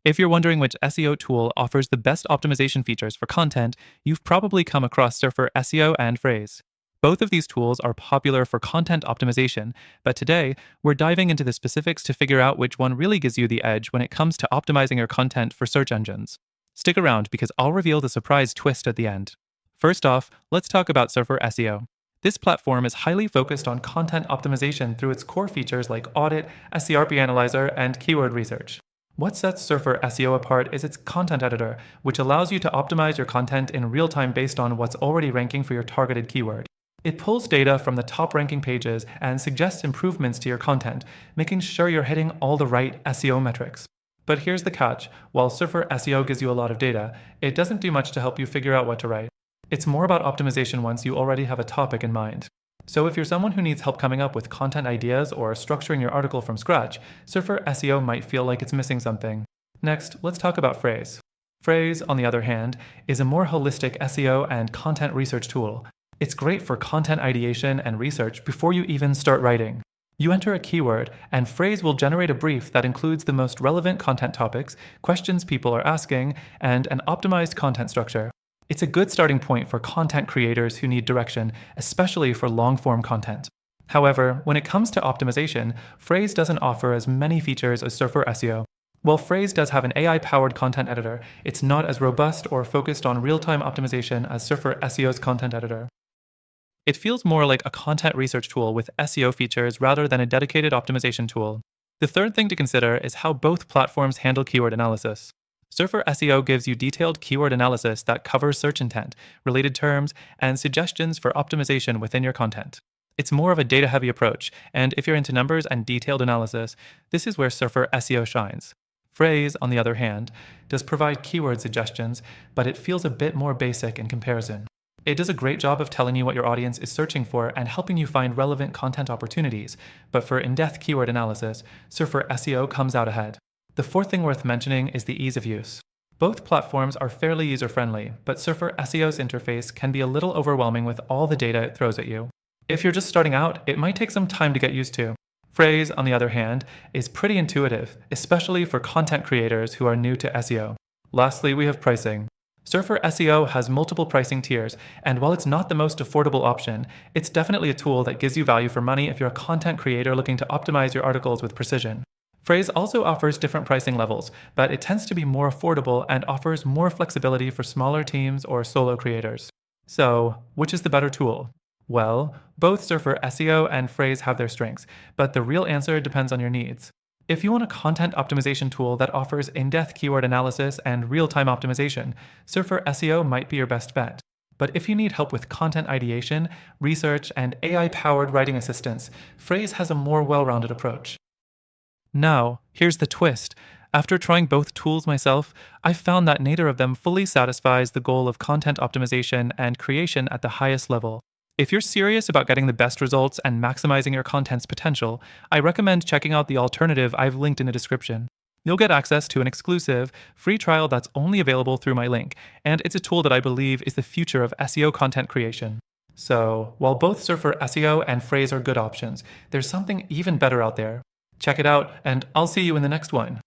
If you're wondering which SEO tool offers the best optimization features for content, you've probably come across Surfer SEO and Frase. Both of these tools are popular for content optimization, but today we're diving into the specifics to figure out which one really gives you the edge when it comes to optimizing your content for search engines. Stick around because I'll reveal the surprise twist at the end. First off, let's talk about Surfer SEO. This platform is highly focused on content optimization through its core features like audit, SERP analyzer, and keyword research. What sets Surfer SEO apart is its content editor, which allows you to optimize your content in real time based on what's already ranking for your targeted keyword. It pulls data from the top ranking pages and suggests improvements to your content, making sure you're hitting all the right SEO metrics. But here's the catch: while Surfer SEO gives you a lot of data, it doesn't do much to help you figure out what to write. It's more about optimization once you already have a topic in mind. So if you're someone who needs help coming up with content ideas or structuring your article from scratch, Surfer SEO might feel like it's missing something. Next, let's talk about Frase. Frase, on the other hand, is a more holistic SEO and content research tool. It's great for content ideation and research before you even start writing. You enter a keyword, and Frase will generate a brief that includes the most relevant content topics, questions people are asking, and an optimized content structure. It's a good starting point for content creators who need direction, especially for long-form content. However, when it comes to optimization, Frase doesn't offer as many features as Surfer SEO. While Frase does have an AI-powered content editor, it's not as robust or focused on real-time optimization as Surfer SEO's content editor. It feels more like a content research tool with SEO features rather than a dedicated optimization tool. The third thing to consider is how both platforms handle keyword analysis. Surfer SEO gives you detailed keyword analysis that covers search intent, related terms, and suggestions for optimization within your content. It's more of a data-heavy approach, and if you're into numbers and detailed analysis, this is where Surfer SEO shines. Frase, on the other hand, does provide keyword suggestions, but it feels a bit more basic in comparison. It does a great job of telling you what your audience is searching for and helping you find relevant content opportunities, but for in-depth keyword analysis, Surfer SEO comes out ahead. The fourth thing worth mentioning is the ease of use. Both platforms are fairly user-friendly, but Surfer SEO's interface can be a little overwhelming with all the data it throws at you. If you're just starting out, it might take some time to get used to. Frase, on the other hand, is pretty intuitive, especially for content creators who are new to SEO. Lastly, we have pricing. Surfer SEO has multiple pricing tiers, and while it's not the most affordable option, it's definitely a tool that gives you value for money if you're a content creator looking to optimize your articles with precision. Frase also offers different pricing levels, but it tends to be more affordable and offers more flexibility for smaller teams or solo creators. So, which is the better tool? Well, both Surfer SEO and Frase have their strengths, but the real answer depends on your needs. If you want a content optimization tool that offers in-depth keyword analysis and real-time optimization, Surfer SEO might be your best bet. But if you need help with content ideation, research, and AI-powered writing assistance, Frase has a more well-rounded approach. Now, here's the twist. After trying both tools myself, I've found that neither of them fully satisfies the goal of content optimization and creation at the highest level. If you're serious about getting the best results and maximizing your content's potential, I recommend checking out the alternative I've linked in the description. You'll get access to an exclusive, free trial that's only available through my link, and it's a tool that I believe is the future of SEO content creation. So, while both Surfer SEO and Frase are good options, there's something even better out there. Check it out, and I'll see you in the next one.